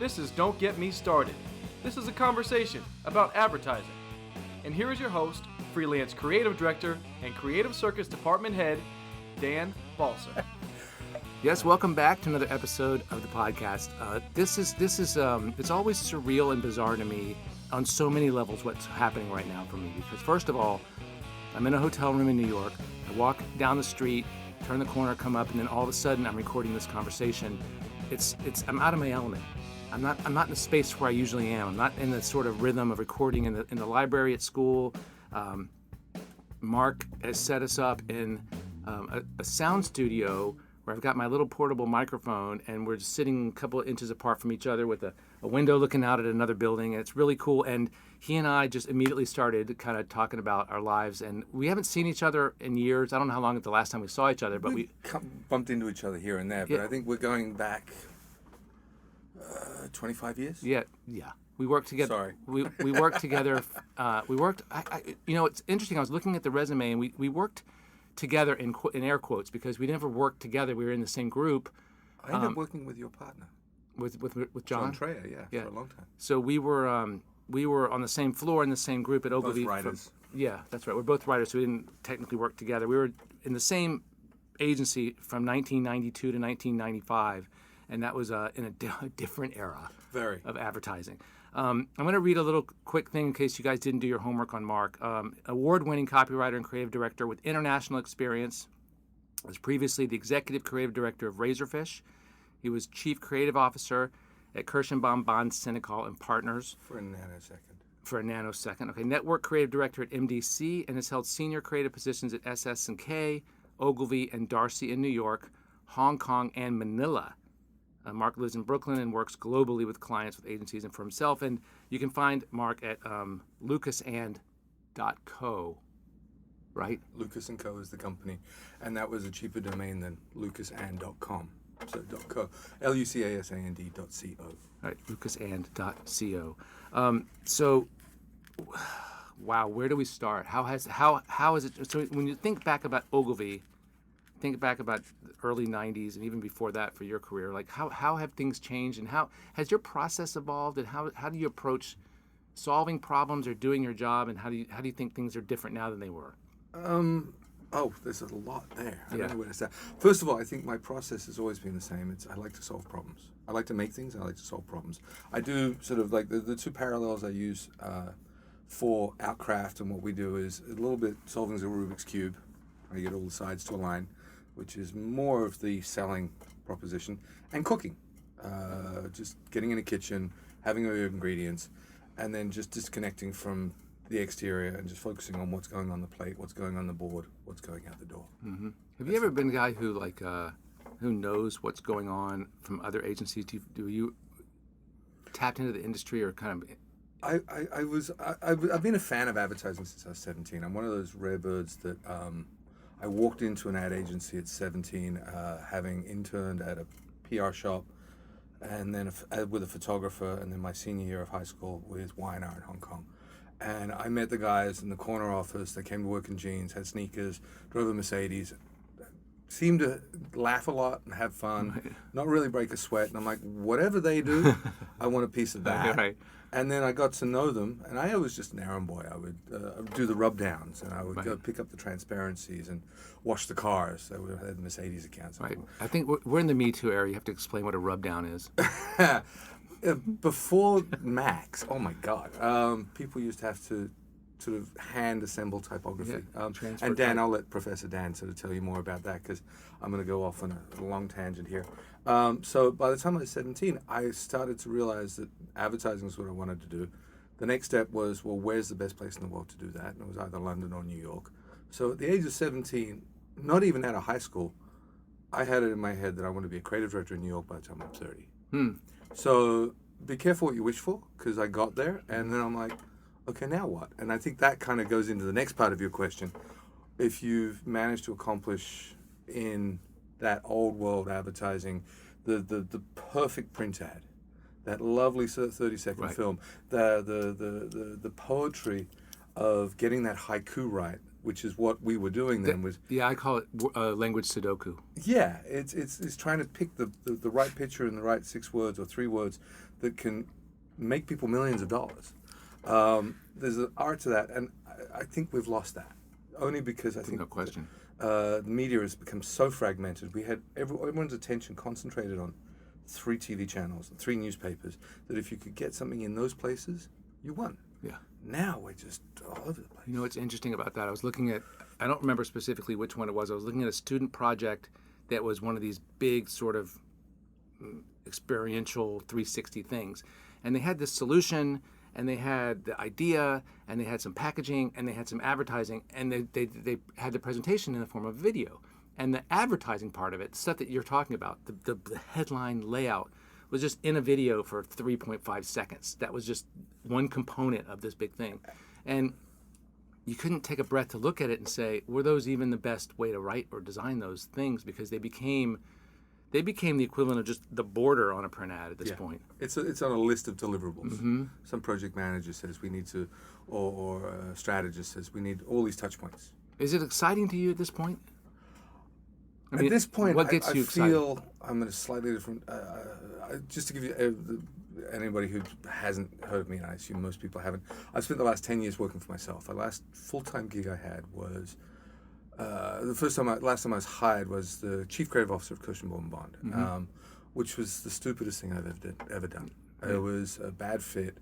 This is Don't Get Me Started. This is a conversation about advertising. And here is your host, freelance creative director and creative circus department head, Dan Balser. Yes, welcome back to another episode of the podcast. This is it's always surreal and bizarre to me on so many levels what's happening right now for me. Because first of all, I'm in a hotel room in New York. I walk down the street, turn the corner, come up, and then all of a sudden I'm recording this conversation. I'm out of my element. I'm not in the space where I usually am. I'm not in the sort of rhythm of recording in the library at school. Marc has set us up in a sound studio where I've got my little portable microphone, and we're just sitting a couple of inches apart from each other with a window looking out at another building, and it's really cool. And he and I just immediately started kind of talking about our lives, and we haven't seen each other in years. I don't know how long it's the last time we saw each other, but we bumped into each other here and there, but I think we're going back 25 years? Yeah. We worked together. Sorry. We worked together. It's interesting. I was looking at the resume, and we worked together in air quotes because we never worked together. We were in the same group. I ended up working with your partner. With John? John Treya, for a long time. So we were on the same floor in the same group at Ogilvy. Both writers. Yeah, that's right. We're both writers, so we didn't technically work together. We were in the same agency from 1992 to 1995. And that was in a different era of advertising. I'm going to read a little quick thing in case you guys didn't do your homework on Marc. Award-winning copywriter and creative director with international experience. Was previously the executive creative director of Razorfish. He was chief creative officer at Kirschenbaum, Bond, Senecal and Partners. For a nanosecond. Okay, network creative director at MDC, and has held senior creative positions at SS&K, Ogilvy, and Darcy in New York, Hong Kong, and Manila. Marc lives in Brooklyn and works globally with clients, with agencies, and for himself. And you can find Marc at lucasand.co, right? Lucas & Co. is the company, and that was a cheaper domain than lucasand.com. So .co, lucasand.co. Right, lucasand.co. Wow, where do we start? How is it? So when you think back about Ogilvy, think back about the early 90s and even before that for your career, like how have things changed, and how has your process evolved, and how do you approach solving problems or doing your job, and how do you think things are different now than they were? There's a lot there. I don't know where to start. First of all, I think my process has always been the same. I like to solve problems. I like to make things, I like to solve problems. I do sort of like the two parallels I use for our craft and what we do is a little bit solving the Rubik's Cube. I get all the sides to align, which is more of the selling proposition, and cooking. Just getting in a kitchen, having all your ingredients, and then just disconnecting from the exterior and just focusing on what's going on the plate, what's going on the board, what's going out the door. Mm-hmm. Have you ever been a guy who who knows what's going on from other agencies? Do you tapped into the industry or kind of? I've been a fan of advertising since I was 17. I'm one of those rare birds that I walked into an ad agency at 17, having interned at a PR shop, and then with a photographer, and then my senior year of high school with Y&R in Hong Kong. And I met the guys in the corner office. They came to work in jeans, had sneakers, drove a Mercedes, seemed to laugh a lot and have fun, not really break a sweat. And I'm like, whatever they do, I want a piece of that. Right. And then I got to know them, and I was just an errand boy. I would do the rub downs, and I would go pick up the transparencies and wash the cars. They had Mercedes accounts. Right. I think we're in the Me Too era. You have to explain what a rub down is. Before Macs, oh my God, people used to have to sort of hand assemble typography. And Dan, I'll let Professor Dan sort of tell you more about that, because I'm going to go off on a long tangent here. So by the time I was 17, I started to realize that advertising was what I wanted to do. The next step was, well, where's the best place in the world to do that? And it was either London or New York. So at the age of 17, not even out of high school, I had it in my head that I want to be a creative director in New York by the time I'm 30. So be careful what you wish for, because I got there, and then I'm like, okay, now what? And I think that kind of goes into the next part of your question. If you've managed to accomplish in that old world advertising, the perfect print ad, that lovely 30-second film, the poetry of getting that haiku right, which is what we were doing then. I call it language Sudoku. Yeah, it's trying to pick the right picture in the right 6 words or 3 words that can make people millions of dollars. There's an art to that, and I think we've lost that. Only because I think no question. The media has become so fragmented. We had everyone's attention concentrated on 3 TV channels, 3 newspapers, that if you could get something in those places, you won. Yeah. Now we're just all over the place. You know what's interesting about that? I was looking at, I don't remember specifically which one it was. I was looking at a student project that was one of these big sort of experiential 360 things. And they had this solution, and they had the idea, and they had some packaging, and they had some advertising, and they had the presentation in the form of video. And the advertising part of it, stuff that you're talking about, the headline layout, was just in a video for 3.5 seconds. That was just one component of this big thing. And you couldn't take a breath to look at it and say, were those even the best way to write or design those things? Because they became the equivalent of just the border on a print ad at this point. It's on a list of deliverables. Mm-hmm. Some project manager says we need to, or a strategist says we need all these touch points. Is it exciting to you at this point? At this point, what gets you excited? Feel I'm in a slightly different. Just to give you anybody who hasn't heard of me, and I assume most people haven't. I've spent the last 10 years working for myself. The last full-time gig I had was last time I was hired was the chief creative officer of Kirschenbaum Bond, mm-hmm. Which was the stupidest thing I've ever done. Mm-hmm. It was a bad fit.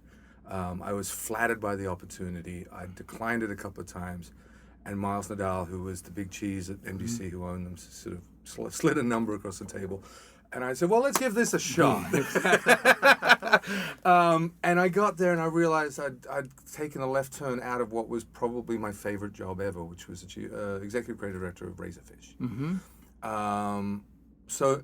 I was flattered by the opportunity. I declined it a couple of times. And Miles Nadal, who was the big cheese at NBC, mm-hmm. who owned them, sort of slid a number across the table. And I said, well, let's give this a shot. And I got there and I realized I'd taken a left turn out of what was probably my favorite job ever, which was executive creative director of Razorfish. Mm-hmm. So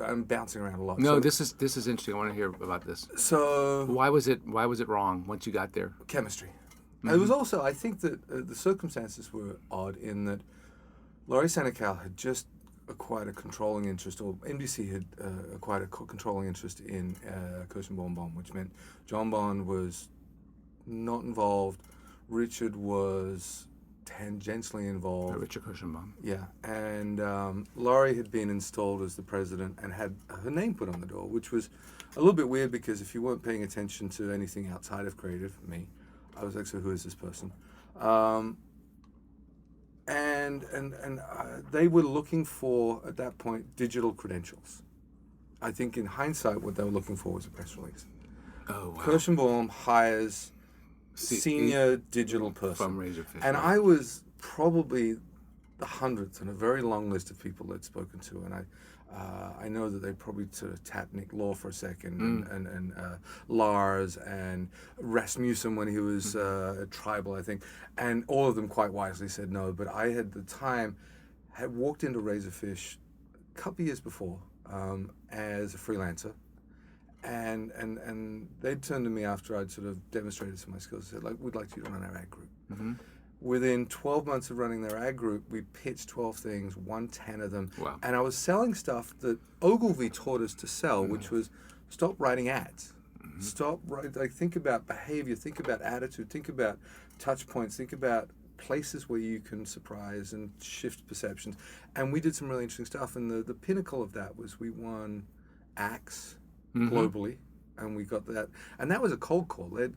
I'm bouncing around a lot. No, this is interesting. I want to hear about this. So why was it wrong once you got there? Chemistry. Mm-hmm. It was also, I think that the circumstances were odd in that Laurie Senecal had just acquired a controlling interest, or NBC had acquired a controlling interest in Kirschenbaum Bond, which meant John Bond was not involved. Richard was tangentially involved. Richard Kirschenbaum. Yeah, and Laurie had been installed as the president and had her name put on the door, which was a little bit weird because if you weren't paying attention to anything outside of creative, me, I was like, so who is this person? And they were looking for, at that point, digital credentials. I think in hindsight, what they were looking for was a press release. Oh, wow. Kirschenbaum hires senior digital person. From Razorfish. And I was probably the 100th on a very long list of people they'd spoken to. And I know that they probably sort of tapped Nick Law for a second, and Lars and Rasmussen when he was at Tribal, I think, and all of them quite wisely said no. But I had walked into Razorfish a couple years before as a freelancer, and they'd turned to me after I'd sort of demonstrated some of my skills and said, like, we'd like you to run our ad group. Mm-hmm. Within 12 months of running their ad group, we pitched 12 things, won 10 of them. Wow. And I was selling stuff that Ogilvy taught us to sell, which was stop writing ads. Mm-hmm. Stop writing, like, think about behavior, think about attitude, think about touch points, think about places where you can surprise and shift perceptions. And we did some really interesting stuff. And the pinnacle of that was we won Axe globally. And we got that, and that was a cold call. They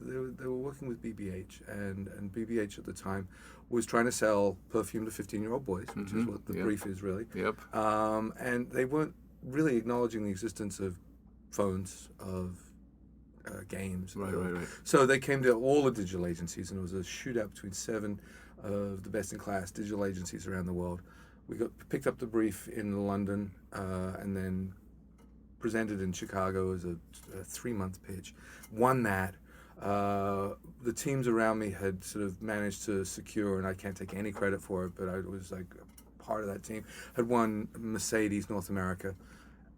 were working with BBH, and BBH at the time was trying to sell perfume to 15-year-old boys, which is what the brief is really. Yep. And they weren't really acknowledging the existence of phones, of games. Right. So they came to all the digital agencies, and it was a shootout between 7 of the best-in-class digital agencies around the world. We picked up the brief in London, and then presented in Chicago as a 3-month pitch, won that. The teams around me had sort of managed to secure, and I can't take any credit for it, but I was like part of that team, had won Mercedes North America,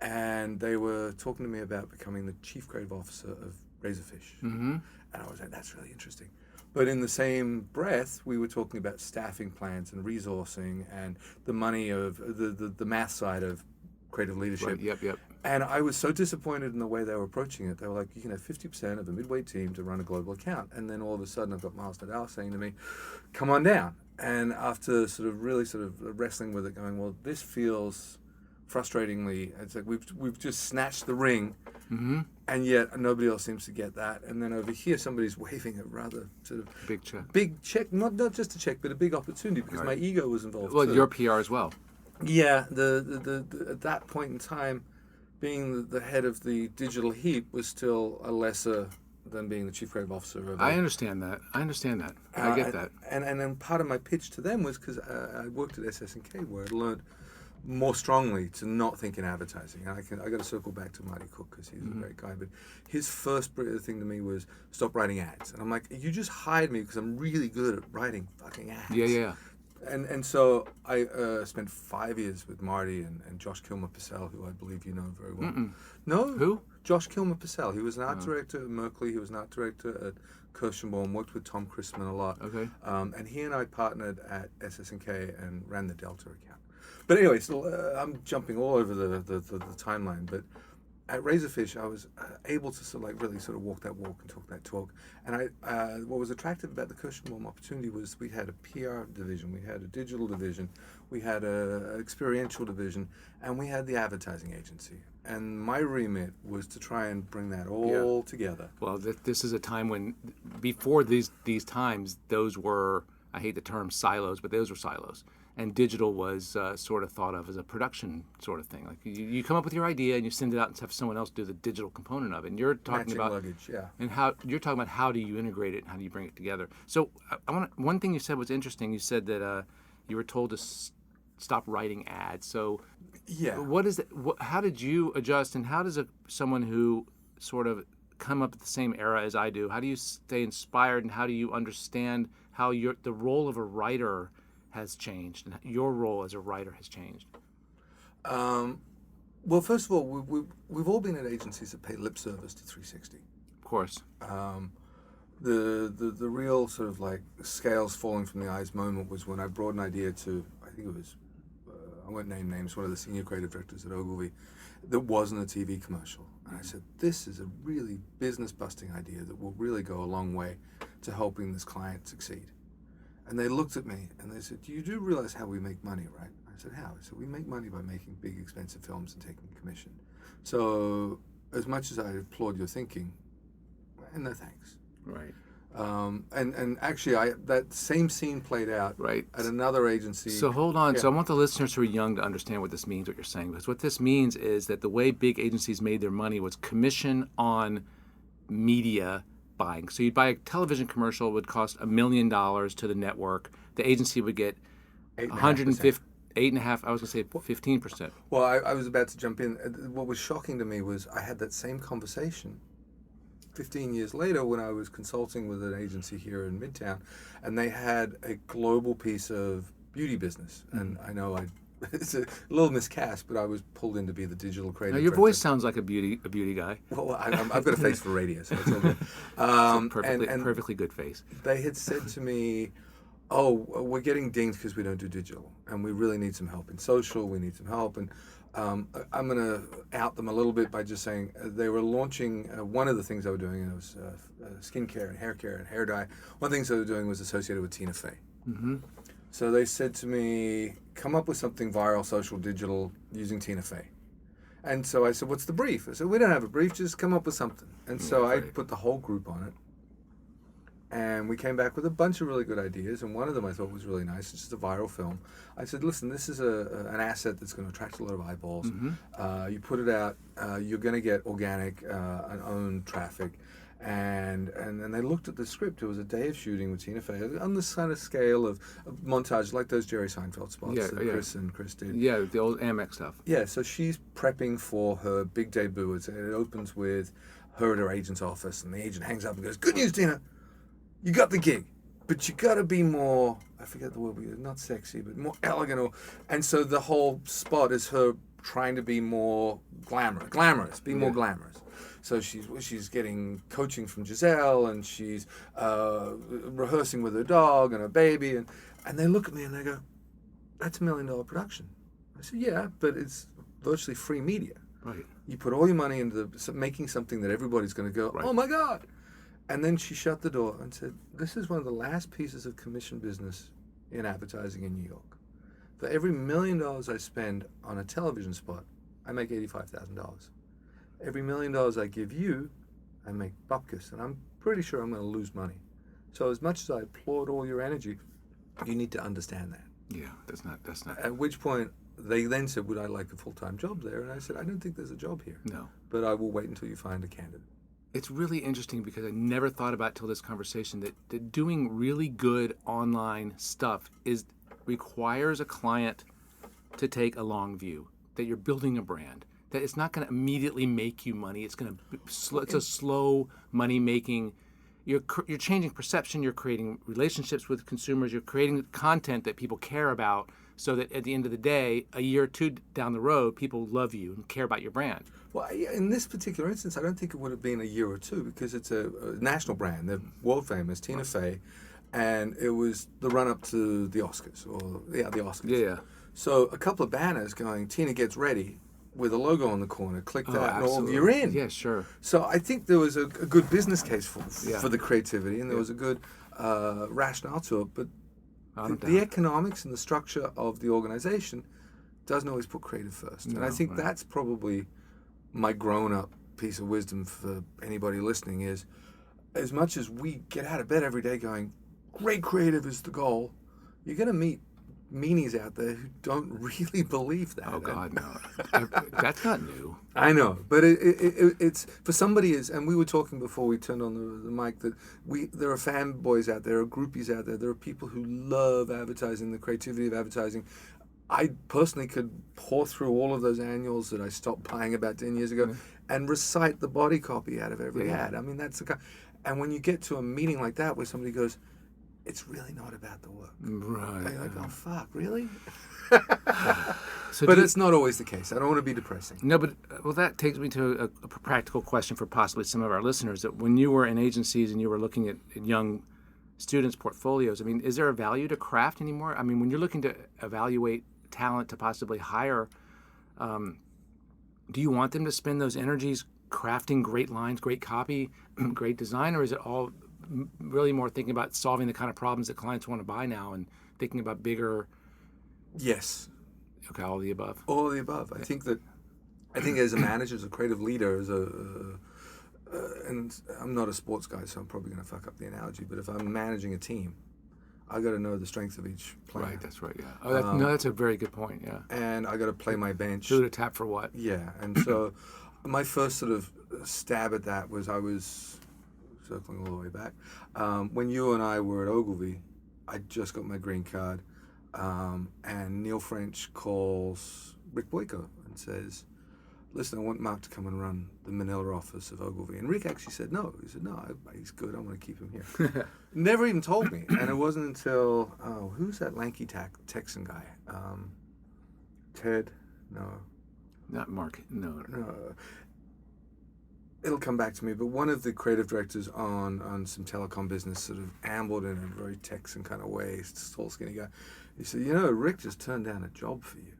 and they were talking to me about becoming the chief creative officer of Razorfish. Mm-hmm. And I was like, that's really interesting. But in the same breath, we were talking about staffing plans and resourcing and the money of the math side of creative leadership. Right. Yep. And I was so disappointed in the way they were approaching it. They were like, you can have 50% of a midweight team to run a global account. And then all of a sudden I've got Miles Nadal saying to me, come on down. And after really wrestling with it, going, well, this feels frustratingly, it's like we've just snatched the ring, and yet nobody else seems to get that. And then over here, somebody's waving a rather sort of big check, not just a check, but a big opportunity, because my ego was involved. Well, too. your PR as well. Yeah, the at that point in time, being the head of the digital heap was still a lesser than being the chief creative officer of I understand that. I get that. And then part of my pitch to them was because I worked at SS&K, where I learned more strongly to not think in advertising. And I got to circle back to Marty Cook, because he's a great guy. But his first thing to me was stop writing ads. And I'm like, you just hired me because I'm really good at writing fucking ads. Yeah. And so I spent 5 years with Marty and Josh Kilmer-Purcell, who I believe you know very well. No? Who? Josh Kilmer-Purcell. He was an art director at Merkley. He was an art director at Kirshenbaum, worked with Tom Christman a lot. Okay. And he and I partnered at SS&K and ran the Delta account. But anyway, so I'm jumping all over the timeline. But at Razorfish, I was able to sort of like really sort of walk that walk and talk that talk. And what was attractive about the Kirshenbaum opportunity was we had a PR division, we had a digital division, we had a experiential division, and we had the advertising agency. And my remit was to try and bring that all together. Well, this is a time when, before these times, those were, I hate the term silos, but those were silos. And digital was sort of thought of as a production sort of thing. Like you come up with your idea and you send it out and have someone else do the digital component of it. And you're talking Matching about luggage, yeah. And you're talking about how do you integrate it and how do you bring it together. So one thing you said was interesting. You said that you were told to stop writing ads. So what is it? How did you adjust? And how does someone who sort of come up at the same era as I do, how do you stay inspired and how do you understand how the role of a writer has changed and your role as a writer has changed? Well, first of all, we've all been at agencies that pay lip service to 360. Of course. The real sort of like scales falling from the eyes moment was when I brought an idea to, I think it was, I won't name names, one of the senior creative directors at Ogilvy, that wasn't a TV commercial. And I said, this is a really business-busting idea that will really go a long way to helping this client succeed. And they looked at me and they said, you do realize how we make money, right? I said, how? I said, we make money by making big, expensive films and taking commission. So as much as I applaud your thinking, no thanks. Right. And actually, that same scene played out at another agency. So hold on. Yeah. So I want the listeners who are young to understand what this means, what you're saying. Because what this means is that the way big agencies made their money was commission on media buying. So you'd buy a television commercial, it would cost $1 million to the network. The agency would get 150, 8.5%. I was going to say 15%. Well, I was about to jump in. What was shocking to me was I had that same conversation 15 years later when I was consulting with an agency here in Midtown, and they had a global piece of beauty business. And I know it's a little miscast, but I was pulled in to be the digital creative. Now, your voice sounds like a beauty guy. Well, I've got a face for radio, so it's all good. Perfectly good face. They had said to me, oh, we're getting dinged because we don't do digital, and we really need some help in social, we need some help. And I'm going to out them a little bit by just saying they were launching, one of the things they were doing, and it was skincare and hair care and hair dye. One of the things they were doing was associated with Tina Fey. Mm-hmm. So they said to me, come up with something viral, social, digital, using Tina Fey. And so I said, what's the brief? I said, we don't have a brief, just come up with something. And so I put the whole group on it. And we came back with a bunch of really good ideas, and one of them I thought was really nice. It's just a viral film. I said, listen, this is an asset that's going to attract a lot of eyeballs. Mm-hmm. You put it out, you're going to get organic and owned traffic. And then they looked at the script. It was a day of shooting with Tina Fey on this kind of scale of montage, like those Jerry Seinfeld spots that Chris did. Yeah, the old Amex stuff. Yeah, so she's prepping for her big debut. It opens with her at her agent's office, and the agent hangs up and goes, good news, Tina. You got the gig, but you got to be more, I forget the word we use, not sexy, but more elegant. And so the whole spot is her trying to be more glamorous, more glamorous. So she's getting coaching from Giselle, and she's rehearsing with her dog and her baby. And they look at me and they go, that's $1 million production. I said, yeah, but it's virtually free media. Right. You put all your money into making something that everybody's going to go, oh my God. And then she shut the door and said, this is one of the last pieces of commission business in advertising in New York. For every $1 million I spend on a television spot, I make $85,000. Every $1 million I give you, I make bupkis, and I'm pretty sure I'm going to lose money. So as much as I applaud all your energy, you need to understand that. Yeah, that's not. At which point, they then said, would I like a full-time job there? And I said, I don't think there's a job here. No. But I will wait until you find a candidate. It's really interesting because I never thought about till this conversation that doing really good online stuff requires a client to take a long view, that you're building a brand, that it's not going to immediately make you money. It's going to it's a slow money making. You're changing perception. You're creating relationships with consumers. You're creating content that people care about, so that at the end of the day, a year or two down the road, people love you and care about your brand. Well, in this particular instance, I don't think it would have been a year or two because it's a national brand. They're world famous, Tina Fey, and it was the run-up to the Oscars, the Oscars. Yeah. So a couple of banners going, Tina gets ready, with a logo on the corner. Click that, and all, you're in. Yeah, sure. So I think there was a good business case for the creativity, and there was a good rationale to it. But the economics and the structure of the organization doesn't always put creative first. And I think that's probably my grown-up piece of wisdom for anybody listening is, as much as we get out of bed every day going, great creative is the goal, you're going to meet meanies out there who don't really believe that. Oh God, no. That's not new. I know, but it's for somebody and we were talking before we turned on the mic that there are fanboys out there, there are groupies out there are people who love advertising, the creativity of advertising. I personally could pour through all of those annuals that I stopped buying about 10 years ago and recite the body copy out of every ad. I mean, that's the kind. And when you get to a meeting like that where somebody goes, it's really not about the work. Right. You're like, oh, fuck, really? So but it's not always the case. I don't want to be depressing. No, but that takes me to a practical question for possibly some of our listeners. That when you were in agencies and you were looking at young students' portfolios, I mean, is there a value to craft anymore? I mean, when you're looking to evaluate talent to possibly hire, do you want them to spend those energies crafting great lines, great copy, great design, or is it all really more thinking about solving the kind of problems that clients want to buy now and thinking about bigger? Yes. Okay, all of the above. All of the above. I think as a manager, as a creative leader, and I'm not a sports guy, so I'm probably going to fuck up the analogy, but if I'm managing a team, I got to know the strength of each player. Right, that's right, yeah. Oh, that's a very good point, yeah. And I got to play my bench. Who to tap for what? Yeah, and so my first sort of stab at that was I was circling all the way back. When you and I were at Ogilvy, I just got my green card, and Neil French calls Rick Boyko and says, listen, I want Marc to come and run the Manila office of Ogilvy. And Rick actually said no. He said, no, he's good. I want to keep him here. Never even told me. And it wasn't until, who's that lanky Texan guy? Ted? No. Not Marc. No. It'll come back to me, but one of the creative directors on some telecom business sort of ambled in a very Texan kind of way, tall, skinny guy. He said, Rick just turned down a job for you.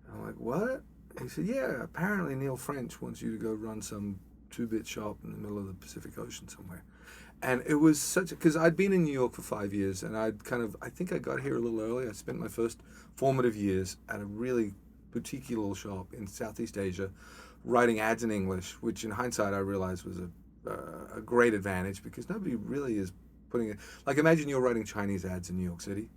And I'm like, what? He said, yeah, apparently Neil French wants you to go run some 2-bit shop in the middle of the Pacific Ocean somewhere. And it was because I'd been in New York for 5 years, and I think I got here a little early. I spent my first formative years at a really boutique little shop in Southeast Asia, writing ads in English, which in hindsight I realized was a great advantage because nobody really is putting it. Like, imagine you're writing Chinese ads in New York City.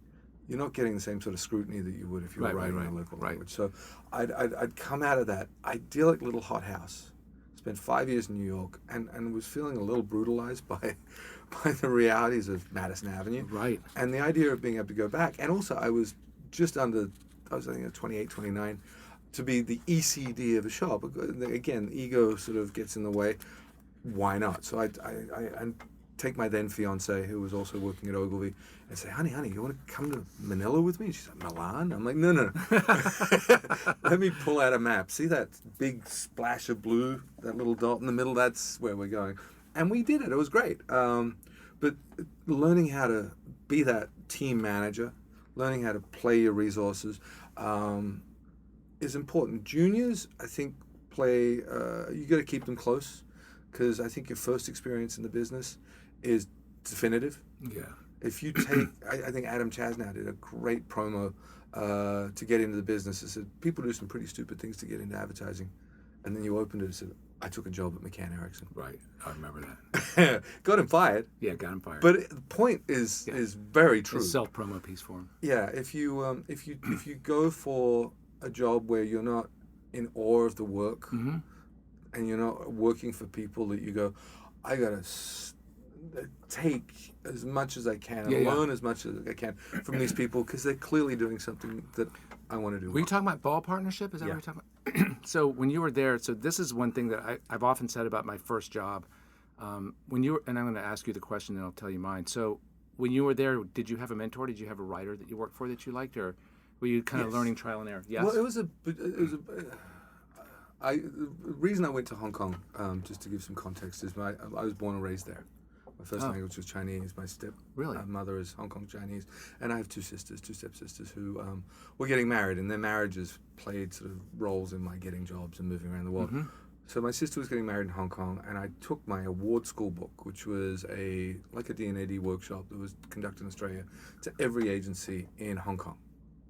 You're not getting the same sort of scrutiny that you would if you were writing in a local language. So I'd come out of that idyllic little hothouse, spent 5 years in New York, and was feeling a little brutalized by the realities of Madison Avenue. Right. And the idea of being able to go back. And also I was just I think 28, 29, to be the ECD of a shop. Again, ego sort of gets in the way. Why not? So I take my then fiance, who was also working at Ogilvy, and say, honey, you want to come to Manila with me? And she's like, Milan? I'm like, no. Let me pull out a map. See that big splash of blue, that little dot in the middle? That's where we're going. And we did it. It was great. But learning how to be that team manager, learning how to play your resources, is important. Juniors, I think, you got to keep them close, because I think your first experience in the business is definitive. Yeah. If you take, I think Adam Chasnow did a great promo to get into the business. It said people do some pretty stupid things to get into advertising, and then you opened it and said, I took a job at McCann Erickson. Right, I remember that. Got him fired. Yeah, got him fired. But the point is very true. It's a self-promo piece for him. Yeah, if you go for a job where you're not in awe of the work, and you're not working for people that you go, I gotta take as much as I can and learn as much as I can from these people because they're clearly doing something that I want to do. Were you talking about ball partnership? Is that what you're talking about? So when you were there, so this is one thing that I've often said about my first job. When you were, and I'm going to ask you the question, and I'll tell you mine. So when you were there, did you have a mentor? Did you have a writer that you worked for that you liked, or were you kind of learning trial and error? Yes. Well, the reason I went to Hong Kong, just to give some context, is I was born and raised there. My first language was Chinese. My mother is Hong Kong Chinese, and I have two stepsisters who were getting married, and their marriages played sort of roles in my getting jobs and moving around the world. So my sister was getting married in Hong Kong, and I took my award school book, which was like a D&AD workshop that was conducted in Australia, to every agency in Hong Kong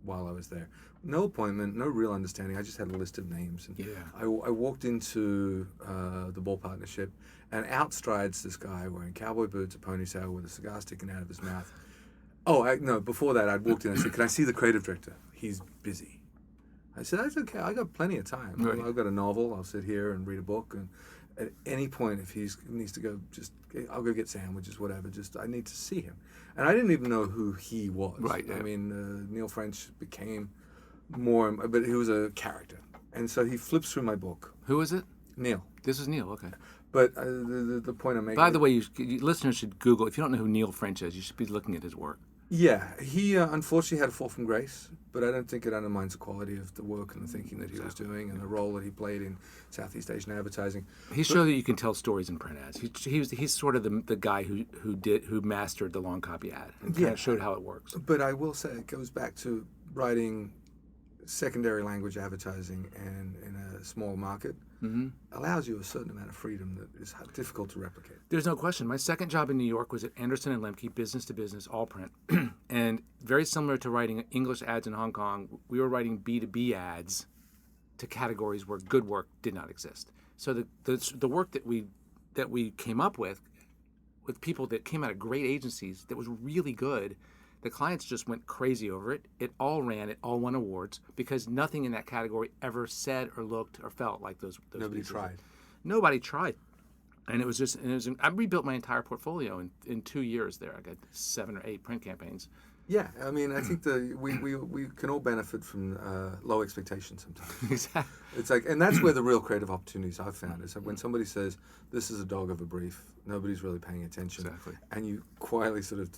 while I was there. No appointment, no real understanding. I just had a list of names. And I walked into the ball partnership, and out strides this guy wearing cowboy boots, a ponytail, with a cigar sticking out of his mouth. No, before that, I'd walked in and said, can I see the creative director? He's busy. I said, that's okay. I got plenty of time. Right. I've got a novel. I'll sit here and read a book. And at any point, if he needs to go, I'll go get sandwiches, whatever. I need to see him. And I didn't even know who he was. Right. Yeah. I mean, Neil French became more, but he was a character. And so he flips through my book. Who is it? Neil. This is Neil, okay. But the point I'm making... By the way, listeners should Google, if you don't know who Neil French is, you should be looking at his work. Yeah, he unfortunately had a fall from grace, but I don't think it undermines the quality of the work and the thinking that he was doing and the role that he played in Southeast Asian advertising. He showed that you can tell stories in print ads. He's sort of the guy who mastered the long copy ad and kind of showed how it works. But I will say it goes back to writing secondary language advertising and in a small market allows you a certain amount of freedom that is difficult to replicate. There's no question. My second job in New York was at Anderson & Lemke, business to business, all print. And very similar to writing English ads in Hong Kong, we were writing B2B ads to categories where good work did not exist. So the work that we came up with people that came out of great agencies that was really good, the clients just went crazy over it. It all won awards because nothing in that category ever said or looked or felt like those Nobody pieces. tried. Nobody tried. And I rebuilt my entire portfolio in 2 years there. I got 7 or 8 print campaigns. Yeah, I mean, I think we can all benefit from low expectations sometimes. Exactly. It's like, and that's where the real creative opportunities I've found is that when somebody says, this is a dog of a brief, nobody's really paying attention. Exactly. And you quietly sort of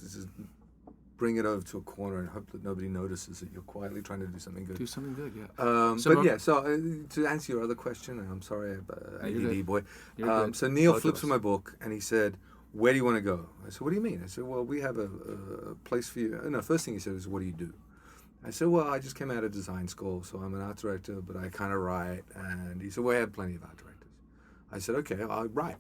bring it over to a corner and hope that nobody notices that you're quietly trying to do something good. Do something good, yeah. To answer your other question, and I'm sorry, ADD boy. Good. So Neil flips through my book and he said, where do you want to go? I said, what do you mean? I said, well, we have a place for you. No, first thing he said is, what do you do? I said, well, I just came out of design school, so I'm an art director, but I kind of write. And he said, well, I have plenty of art directors. I said, okay, I'll write.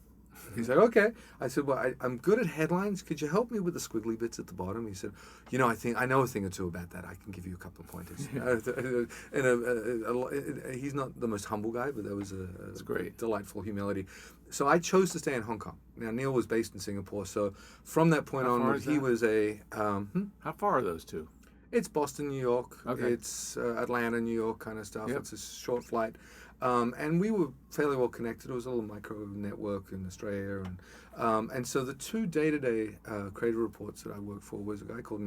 He said, okay. I said, well, I'm good at headlines. Could you help me with the squiggly bits at the bottom? He said, I know a thing or two about that. I can give you a couple of pointers. He's not the most humble guy, but there was a great, delightful humility. So I chose to stay in Hong Kong. Now, Neil was based in Singapore, so from that point on, he was a... How far are those two? It's Boston, New York. Okay. It's Atlanta, New York kind of stuff. Yep. It's a short flight. And we were fairly well connected. It was a little micro network in Australia. And so the two day-to-day creative reports that I worked for was a guy called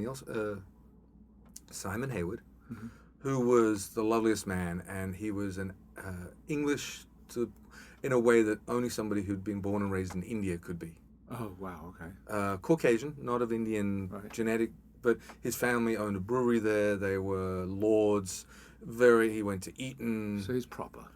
Simon Hayward, who was the loveliest man. And he was an English in a way that only somebody who'd been born and raised in India could be. Oh, wow, okay. Caucasian, not of Indian genetic, but his family owned a brewery there. They were lords. He went to Eton. So he's proper.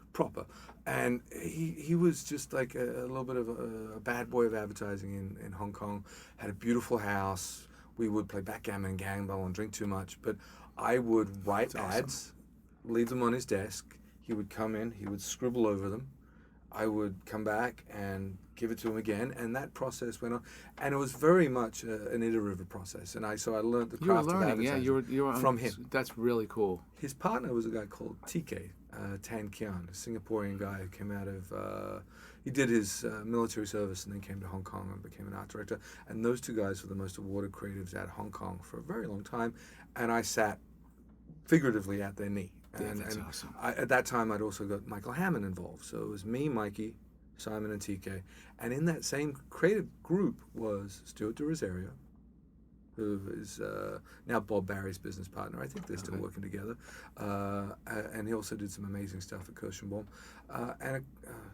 And he was just like a little bit of a bad boy of advertising in Hong Kong. Had a beautiful house. We would play backgammon and gangball and drink too much. But I would write ads, leave them on his desk. He would come in. He would scribble over them. I would come back and give it to him again, and that process went on, and it was very much an iterative process. And I learned the craft of advertising you were from him. That's really cool. His partner was a guy called TK Tan Kian, a Singaporean guy who came out of. He did his military service and then came to Hong Kong and became an art director. And those two guys were the most awarded creatives at Hong Kong for a very long time. And I sat figuratively at their knee. And awesome. At that time, I'd also got Michael Hammond involved. So it was me, Mikey, Simon, and TK. And in that same creative group was Stuart de Rosario, who is now Bob Barry's business partner. I think they're still working together. And he also did some amazing stuff at Kirschenbaum.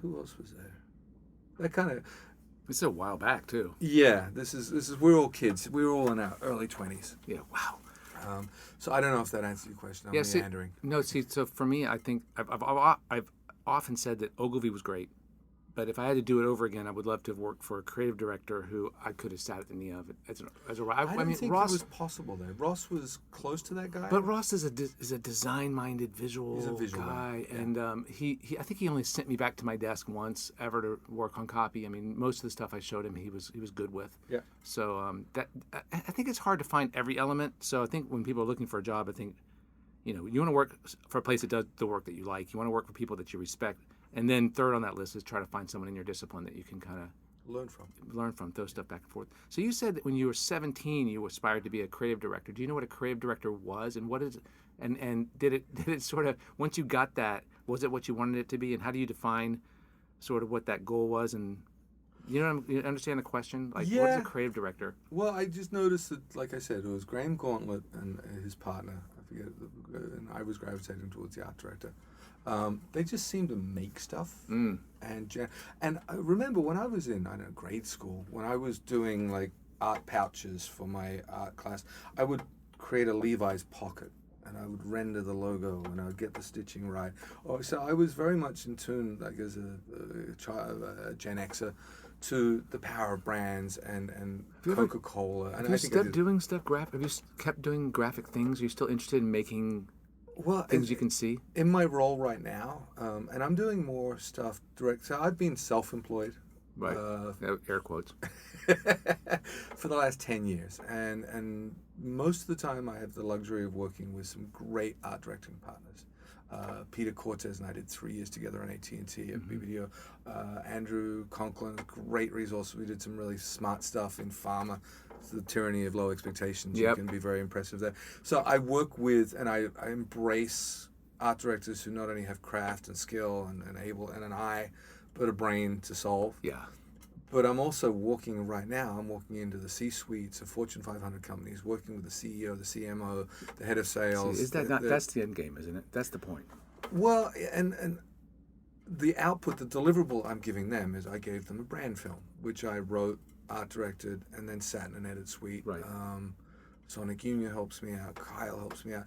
Who else was there? That kind of... This is a while back, too. Yeah, this is we're all kids. We were all in our early 20s. Yeah, wow. So I don't know if that answers your question. I'm meandering. So for me, I think I've often said that Ogilvy was great, but if I had to do it over again, I would love to have worked for a creative director who I could have sat at the knee of. I don't think Ross, it was possible there. Ross was close to that guy. But Ross is a design-minded visual guy, yeah. And I think he only sent me back to my desk once ever to work on copy. I mean, most of the stuff I showed him, he was good with. Yeah. So I think it's hard to find every element. So I think when people are looking for a job, I think, you want to work for a place that does the work that you like. You want to work for people that you respect. And then third on that list is try to find someone in your discipline that you can kind of learn from, throw stuff back and forth. So you said that when you were 17, you aspired to be a creative director. Do you know what a creative director was, and what is, and did it sort of, once you got that, was it what you wanted it to be, and how do you define sort of what that goal was? And you understand the question? Like, what is a creative director? Well, I just noticed that, like I said, it was Graham Gauntlet and his partner. I forget, and I was gravitating towards the art director. They just seem to make stuff, and I remember when I was in grade school, when I was doing like art pouches for my art class, I would create a Levi's pocket and I would render the logo and I would get the stitching right. So I was very much in tune, like as a child, a Gen Xer, to the power of brands and Coca-Cola. And have you kept doing stuff graphic? Have you kept doing graphic things? Are you still interested in making? Well, things you can see? In my role right now, and I'm doing more stuff direct. So I've been self-employed. Right. Air quotes. For the last 10 years. And most of the time I have the luxury of working with some great art directing partners. Peter Cortez and I did 3 years together on AT&T at BBDO. Andrew Conklin, great resource. We did some really smart stuff in pharma. The tyranny of low expectations. Yep. You can be very impressive there. So I work with and I embrace art directors who not only have craft and skill and an eye, but a brain to solve. Yeah. But I'm also walking into the C-suites of Fortune 500 companies, working with the CEO, the CMO, the head of sales. See, is that not? That's the end game, isn't it? That's the point. Well, and the output, the deliverable I'm giving them is I gave them a brand film, which I wrote, art directed, and then sat in an edit suite. Right. Sonic Union helps me out. Kyle helps me out.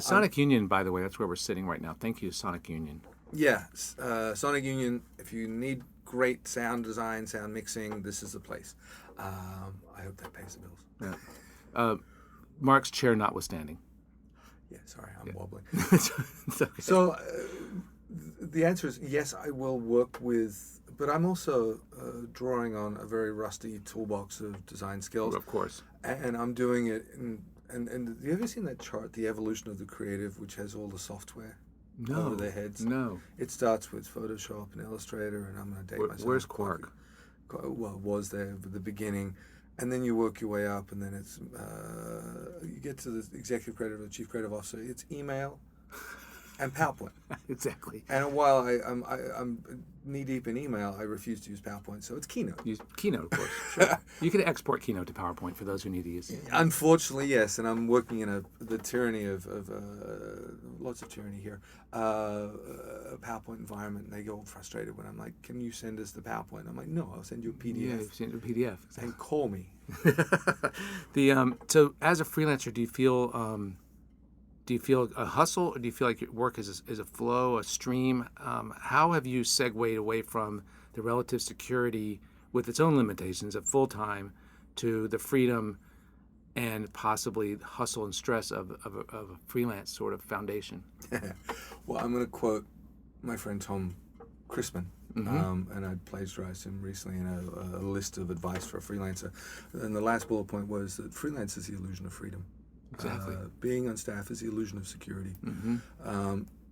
Sonic Union, by the way, that's where we're sitting right now. Thank you, Sonic Union. Yeah, Sonic Union. If you need great sound design, sound mixing, this is the place. I hope that pays the bills. Yeah. Marc's chair notwithstanding. Yeah, sorry, I'm wobbling. It's okay. So the answer is yes, I will work with. But I'm also drawing on a very rusty toolbox of design skills. Of course. And I'm doing it. And have you ever seen that chart, The Evolution of the Creative, which has all the software over their heads? No. It starts with Photoshop and Illustrator, and I'm going to date myself. Where's Quark? Well, it was there at the beginning. And then you work your way up, and then it's you get to the executive creative or chief creative officer. It's email and PowerPoint. Exactly. And while I'm knee-deep in email, I refuse to use PowerPoint, so it's Keynote. Use Keynote, of course. Sure. You can export Keynote to PowerPoint for those who need to use it. Unfortunately, yes, and I'm working in the tyranny of lots of tyranny here, a PowerPoint environment, and they get all frustrated when I'm like, can you send us the Powerpoint? I'm like, no, I'll send you a PDF. Yeah, send you a PDF. Exactly. And call me. So as a freelancer, do you feel a hustle, or do you feel like your work is a flow, a stream? How have you segued away from the relative security with its own limitations of full-time to the freedom and possibly hustle and stress of a freelance sort of foundation? Well, I'm going to quote my friend Tom Chrisman, and I plagiarized him recently in a list of advice for a freelancer. And the last bullet point was that freelance is the illusion of freedom. Exactly. Being on staff is the illusion of security.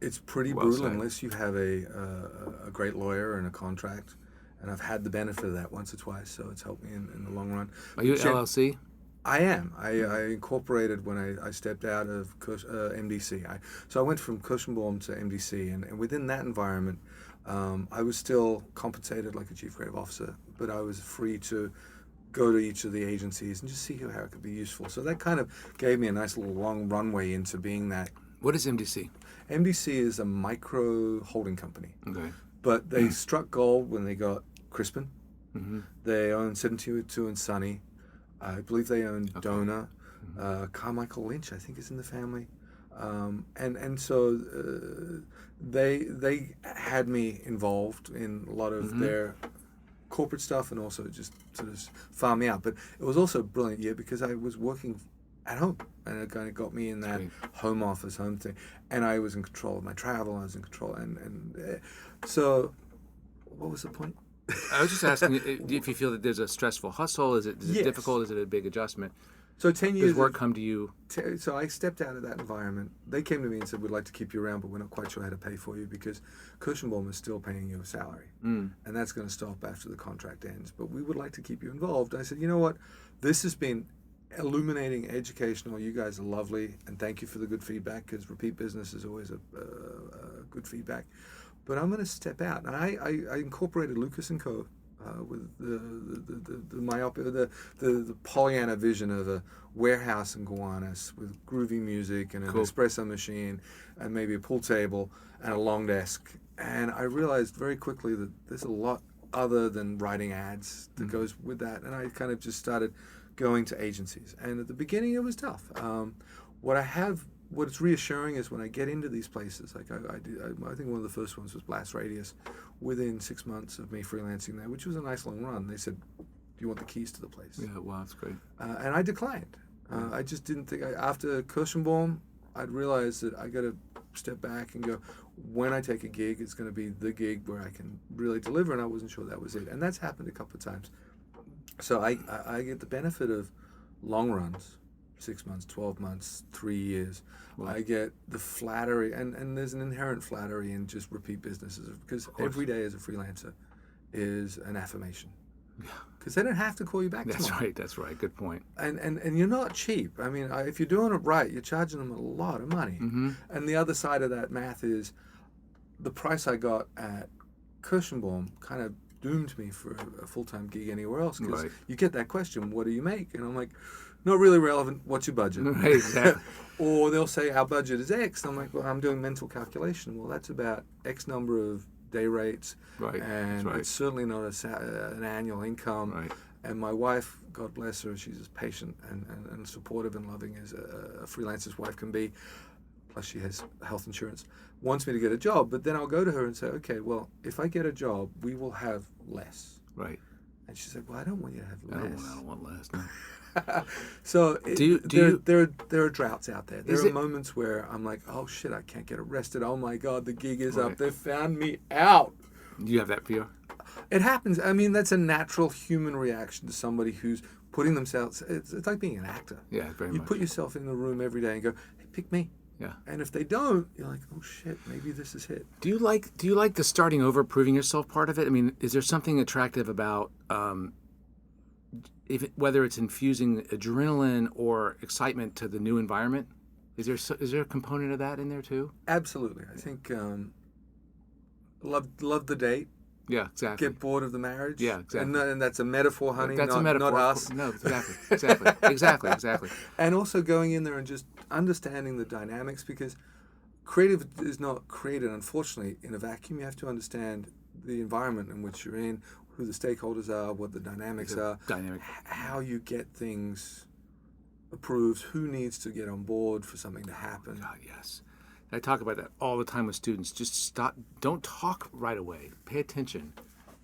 It's pretty brutal unless you have a great lawyer and a contract. And I've had the benefit of that once or twice, so it's helped me in the long run. Are you LLC? I am. I incorporated when I stepped out of MDC. So I went from Kirschenbaum to MDC, and within that environment, I was still compensated like a chief creative officer, but I was free to go to each of the agencies and just see how it could be useful. So that kind of gave me a nice little long runway into being that. What is MDC? MDC is a micro holding company. Okay. But they struck gold when they got Crispin. They own 722 and Sunny. I believe they own Dona. Carmichael Lynch, I think, is in the family. And so they had me involved in a lot of their corporate stuff and also just sort of farm me out. But it was also a brilliant year because I was working at home, and it kind of got me in that home office, home thing. And I was in control of my travel. I was in control. So what was the point? I was just asking if you feel that there's a stressful hustle. Is it difficult? Is it a big adjustment? So 10 years. Does work come to you? So I stepped out of that environment. They came to me and said, "We'd like to keep you around, but we're not quite sure how to pay for you because Kirschenbaum is still paying you a salary, and that's going to stop after the contract ends. But we would like to keep you involved." I said, "You know what? This has been illuminating, educational. You guys are lovely, and thank you for the good feedback because repeat business is always a good feedback. But I'm going to step out." And I incorporated Lucas & Co. With the Pollyanna vision of a warehouse in Gowanus with groovy music and an espresso machine and maybe a pool table and a long desk. And I realized very quickly that there's a lot other than writing ads that goes with that. And I kind of just started going to agencies. And at the beginning, it was tough. What's reassuring is when I get into these places, like I think one of the first ones was Blast Radius. Within 6 months of me freelancing there, which was a nice long run, they said, "Do you want the keys to the place?" Yeah, wow, that's great. And I declined. I just didn't think. After Kirschenbaum, I'd realized that I got to step back and go, when I take a gig, it's going to be the gig where I can really deliver, and I wasn't sure that was it. And that's happened a couple of times. So I get the benefit of long runs. 6 months, 12 months, 3 years. Wow. I get the flattery, and there's an inherent flattery in just repeat businesses because every day as a freelancer is an affirmation. Because they don't have to call you back tomorrow. That's right. Good point. And you're not cheap. I mean, if you're doing it right, you're charging them a lot of money. And the other side of that math is the price I got at Kirschenbaum kind of doomed me for a full-time gig anywhere else because you get that question, what do you make? And I'm like, not really relevant. What's your budget? Right, exactly. Or they'll say our budget is X. And I'm like, well, I'm doing mental calculation. Well, that's about X number of day rates, and it's certainly not an annual income. Right. And my wife, God bless her, she's as patient and supportive and loving as a freelancer's wife can be. Plus, she has health insurance. Wants me to get a job, but then I'll go to her and say, okay, well, if I get a job, we will have less. Right. And she said, well, I don't want you to have less. I don't want less. No. So there are droughts out there. There are moments where I'm like, oh shit, I can't get arrested. Oh my God, the gig is up. They found me out. Do you have that fear? It happens. I mean, that's a natural human reaction to somebody who's putting themselves. It's like being an actor. Yeah, very much. You put yourself in the room every day and go, hey, pick me. Yeah. And if they don't, you're like, oh shit, maybe this is it. Do you like the starting over, proving yourself part of it? I mean, is there something attractive about whether it's infusing adrenaline or excitement to the new environment? Is there a component of that in there too? Absolutely. I think love the date. Yeah, exactly. Get bored of the marriage. Yeah, exactly. And that's a metaphor, honey. That's a metaphor. Not us. No, exactly. And also going in there and just understanding the dynamics, because creative is not created, unfortunately, in a vacuum. You have to understand the environment in which you're in, who the stakeholders are, what the dynamics are, how you get things approved, who needs to get on board for something to happen. God, yes. I talk about that all the time with students. Just stop. Don't talk right away. Pay attention.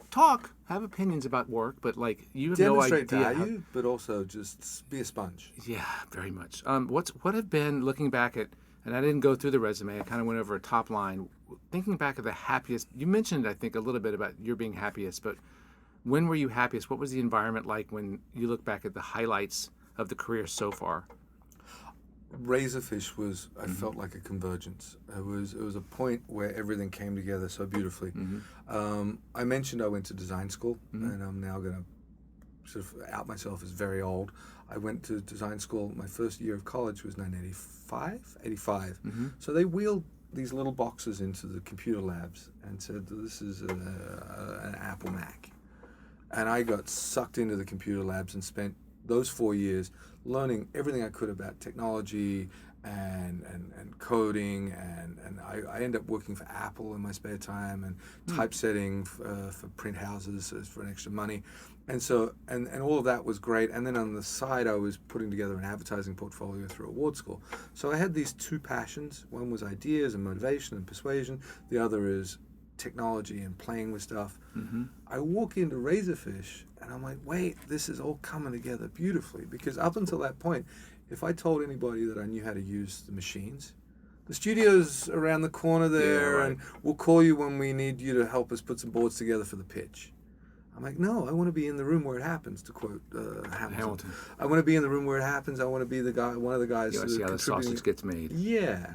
Talk. Have opinions about work, but you have no idea. Demonstrate value, but also just be a sponge. Yeah, very much. What have been, looking back at And I didn't go through the resume. I kind of went over a top line. Thinking back of the happiest, you mentioned, I think, a little bit about your being happiest, but when were you happiest? What was the environment like when you look back at the highlights of the career so far? Razorfish was, I felt like a convergence. It was a point where everything came together so beautifully. I mentioned I went to design school, and I'm now going to sort of out myself as very old. I went to design school. My first year of college was 1985. So they wheeled these little boxes into the computer labs and said, this is an Apple Mac. And I got sucked into the computer labs and spent those 4 years learning everything I could about technology and coding, and I ended up working for Apple in my spare time and typesetting for print houses for an extra money. And so, and all of that was great. And then on the side, I was putting together an advertising portfolio through award school. So I had these two passions. One was ideas and motivation and persuasion. The other is technology and playing with stuff. I walk into Razorfish and I'm like, wait, this is all coming together beautifully. Because up until that point, if I told anybody that I knew how to use the machines, the studio's around the corner there, and we'll call you when we need you to help us put some boards together for the pitch. I'm like, no, I want to be in the room where it happens, to quote Hamilton. I want to be in the room where it happens. I want to be the guy, one of the guys. You want to see how the sausage gets made. Yeah.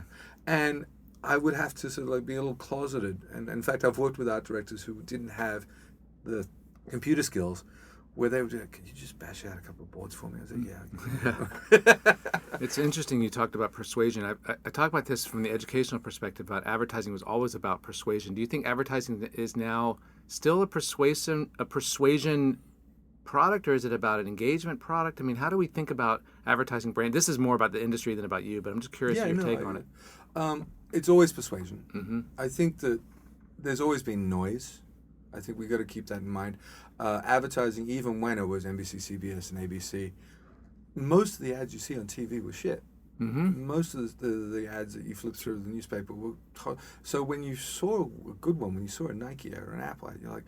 And I would have to sort of like be a little closeted. And in fact, I've worked with art directors who didn't have the computer skills, where they would do, can you just bash out a couple of boards for me? I was like, yeah. It's interesting you talked about persuasion. I talk about this from the educational perspective, about advertising was always about persuasion. Do you think advertising is now still a persuasion product, or is it about an engagement product? I mean, how do we think about advertising brand? This is more about the industry than about you, but I'm just curious your take on it. It's always persuasion. I think that there's always been noise. I think we got to keep that in mind. Advertising, even when it was NBC, CBS, and ABC, most of the ads you see on TV were shit. Most of the ads that you flip through the newspaper were. So when you saw a good one, when you saw a Nike ad or an Apple ad, you're like,